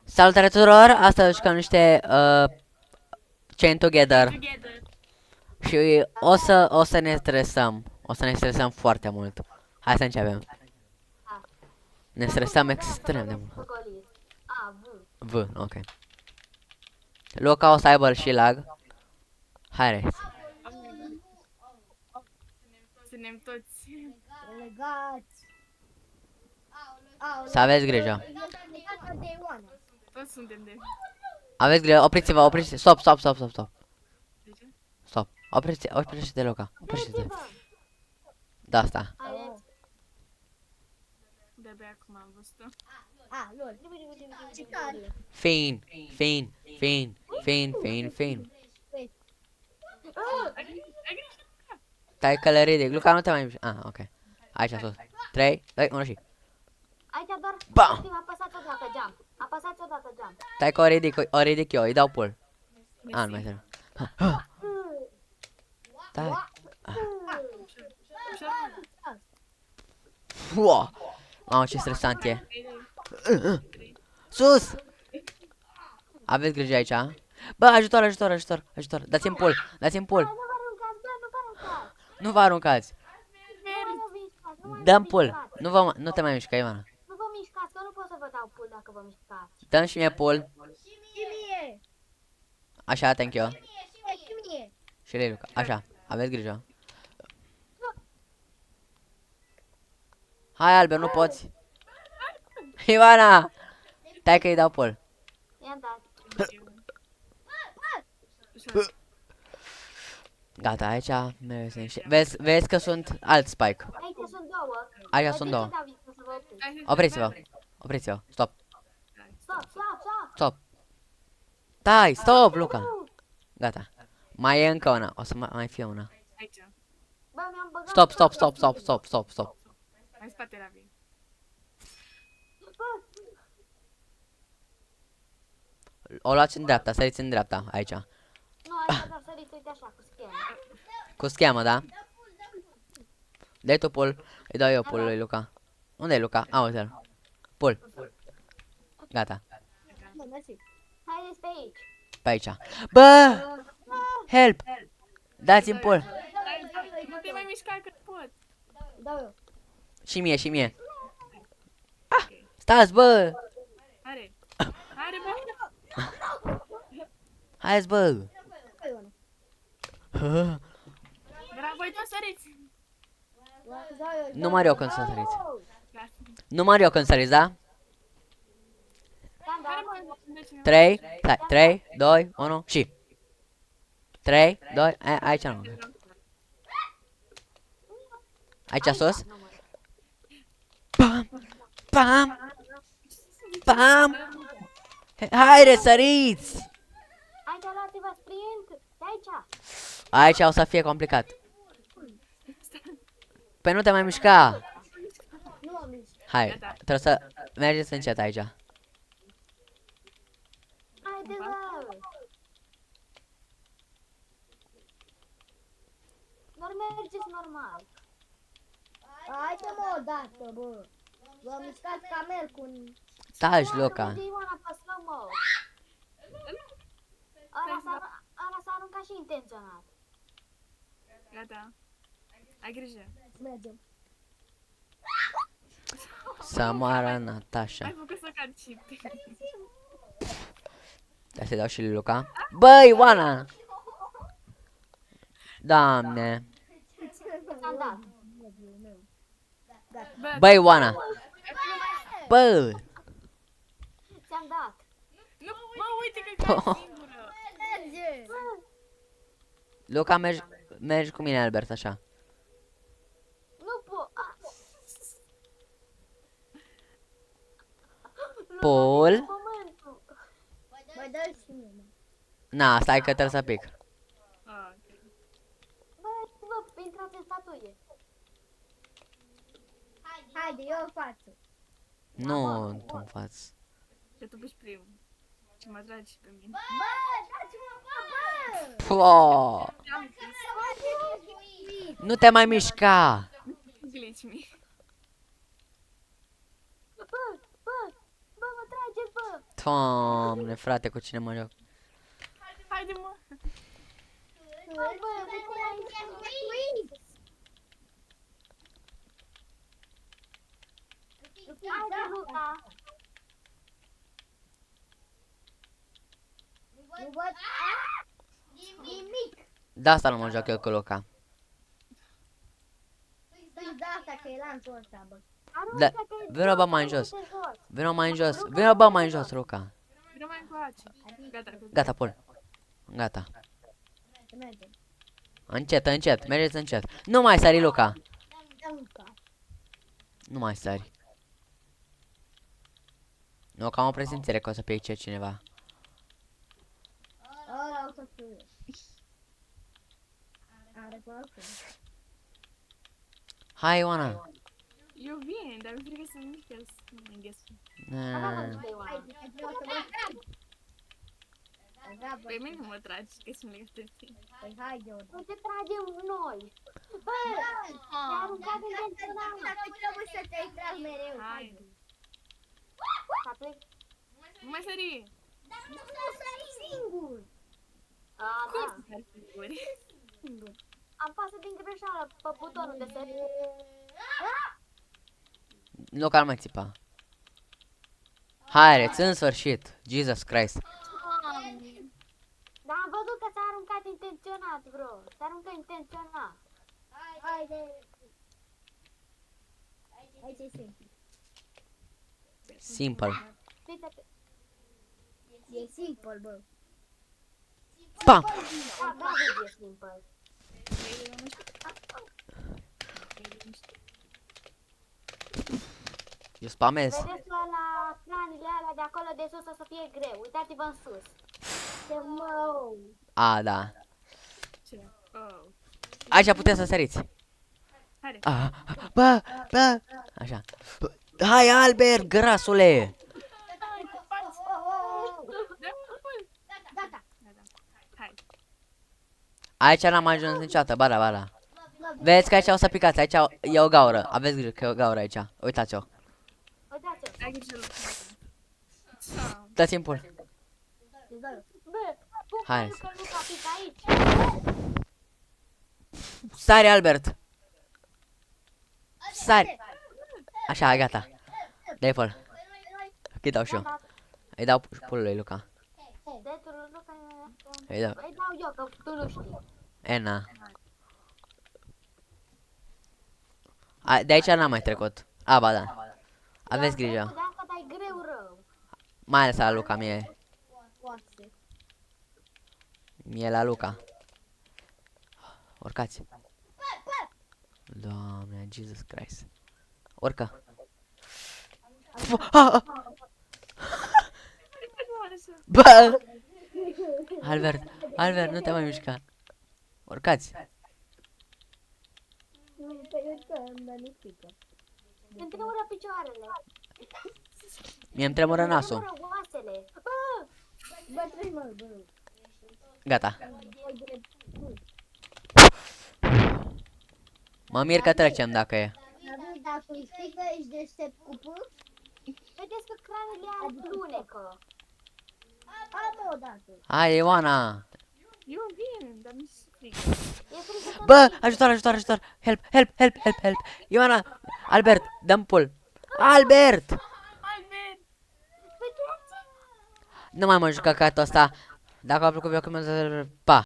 Salutare tuturor, astăzi jucăm niște Chain Together și o să ne stresăm. O să ne stresăm foarte mult. Hai să începem. Ne stresăm extrem de mult. V, ok. Luca o să aibă și lag. Hai Rex. Suntem toți. Legați. Să aveți grijă. Toți suntem de... Aveți grijă, opriți-vă, opriți-vă. Stop, stop, stop, stop, stop. De ce? Stop. Opriți-te, Luca. Opriți-te. Da, asta. De-abia acum am văzut-o. Lol. Ce tare. Fin, fin, fin, fin, fin, fin. Ai grijă! Stai că le ridic. Luca, nu te mai mișca. Ah, ok. Aici sus. 3, 2, 1 și. Aici doar Bam! apăsați odată jump. Apăsați odată jump. Stai că o ridic eu, îi dau pull. Ah, nu mai trebuie. Stai. Ușor. Wow. Mamă, ce stresant e. Sus! Aveți grijă aici, a? Bă, ajutor, ajutor, ajutor, ajutor. Dați-mi pull, dați-mi pull. Nu vă aruncați, bă, nu vă aruncați. Nu vă aruncați. Nu vă mișcați, nu mai Dăm vă pull. mișcați. Nu te mai mișca, Ivana. Nu vă mișcați, că nu pot să vă dau pull dacă vă mișcați. Dăm și mie pull. Și mie. Așa, thank you. Și mie. Și lui Luca. Așa, aveți grijă. Hai, Albert, nu poți. Ivana! Stai că îi dau pull. I-am dat. Ușor. Gata, aici vezi că sunt alt spike. Aici sunt două. Aici Vă sunt zic două. când David, să vă opriți. Opriți-vă. Opriți-vă. Stop. Stop, stop, stop. Stop. Stai, stop, Luca. Gata. Mai e încă una. O să mai fie una. Aici. Bă, mi-am băgat. Stop, stop, stop, stop, stop, stop, stop. Mai spate la vin. O luați în dreapta, săriți în dreapta, aici. Nu, aici doar săriți, uite așa, cu schemă. Cu schemă, da? Dai tu pull. Îi dau eu pull lui Luca. Unde e Luca? A, uite-l. Pull. Gata. Bă, mersi. Haideți pe aici. Pe aici. Bă! Help! Dați-mi pull. Nu te mai mișca că pot. Dau eu. Și mie, și mie. Stați, bă! Are. Are, bă. Hai-ți, bă! Dau eu. Bravo, voi toți săriți. Dau eu. Număr eu când să săriți. Lasă. Număr eu când săriți, da? I-am Care dat. mă de cineva? 3, 3, 2, 1 și 3, 2, aici nu. Aici sus. Pam, pam, pam. Haide, săriți! Aici luați-vă sprint. De aici. Aici o să fie complicat. Păi nu te mai mișca. Nu am zis. Hai, trebuie să mergeți încet aici. Haide, bă. Doar mergeți normal. Haide-mă odată, bă. Vă mișcați ca mercul. Taci, Luca. Merge Ioana pe slow-mo. Ăla s-a aruncat și intenționat. Gata. Ai grijă. Mergem. Să moară Ai Natasha. făcut să cad și pe... Hai să dau și lui Luca. Băi, Ioana! Doamne. Ți-am dat. Bă, Băi, Ioana. Bă! Ți-am dat. nu, mă, uite că cad singură. Merge. Luca, mergi cu mine, Albert, așa. Nu pot. Pull. Pământul. Mai dă și mie, mă. Na, stai că trebuie să pic. Ah, ok. Bă, intrați în statuie. Haide, eu în față. Nu, tu în față. Că tu ești primul. Ce mă tragi și pe mine. Bă, dați-mă, bă! Pua! Nu te mai mișca! Glitch me. Bă, mă trageți, bă. Doamne, frate, cu cine mă joc? Haide, mă. Hai, bă, de cum ai început? Haide, Luca. Nu văd nimic. De asta nu mă joc eu cu Luca. Păi de asta că e lanțul ăsta, bă. Da, vină bă mai în jos. Vină mai în jos. Vină bă mai în jos, Luca. Vină mai încoace. Gata, gata. Gata, Paul. Gata. Să mergem. Încet, încet. Mergeți încet. Nu mai sari, Luca. Da, Luca. Nu mai sari. Nu, că am o presimțire că o să pe aici cineva. Ăla o să fie. Am recunoscut. Hai, Ioana. Eu vin, dar mi-e frică să nu mică să nu mă înghesu. Hai, vreau să mă trag. Da, bă. Păi mine nu mă tragi, că sunt legată de tine. Păi haide, ori. Nu te tragem noi. Bă, te-a aruncat intenționat. Dacă trebuie să te-ai trag mereu. Haide. S-a plec. Nu mai sări. Nu sări singur. A, Cum da. să sari singuri? Am pasat din greșeală pe butonul de sărit. Luca, nu mai țipa. Hai, reț, în sfârșit. Jesus Christ. Dar am văzut că s-a aruncat intenționat, bro. S-a aruncat intenționat. Haide. Aici e simplu. Simple. Uite-te. E simplu, bă. Pam! Da, da, e simple. Eu spamez. Vedeți că la planile alea de acolo de sus o să fie greu. Uitați-vă în sus. Ce mă. A, da. Ce? Oh. Aici puteți să săriți. Haide. A, bă, bă. Așa. Hai, Albert, grasule. Da, păi. Gata. Gata. Hai. Aici n-am ajuns niciodată, ba da, ba da. Vezi că aici o să picați, aici e o gaură. Aveți grijă că e o gaură aici. Uitați-o. Uitați-vă. Ai grijă la tine. Dați timpul. Bă, cum Hai. că nu ca pic aici? Sari, Albert. Sari. Așa, hai, gata. Dai pol. Îi dau și eu. Îi dau pulul lui Luca. De tu nu că... Îi dau. Îi dau eu, că tu nu știi. Ena. De aici n-am mai trecut. A, ba da. Aveți grijă. De asta dai greu rău. Mai ales la Luca, mie. Poate. Mie la Luca. Urcați. Doamne, Jesus Christ. Urcă. Bă! Albert, Albert, nu te mai mișca. Urcați. Nu, pe că îmi dă nifică. Îmi tremură picioarele. Mie îmi tremură Îmi nasul. tremură oasele. Bă! Bă, treci, mă, bă. Gata. Mă mir că trecem dacă e. David, dacă îi spui că ești deștept cu P, Vedeți că cranele alunecă. am o dată. Hai, Ioana. Eu vin, dar mi se frică. E frică că Bă, ajutor, ajutor, ajutor. Help, help, help, help, help. Ioana, Albert, dăm pul. Albert! Albert! Nu mai mă juca ca ăsta. Dacă v-a plăcut, pa!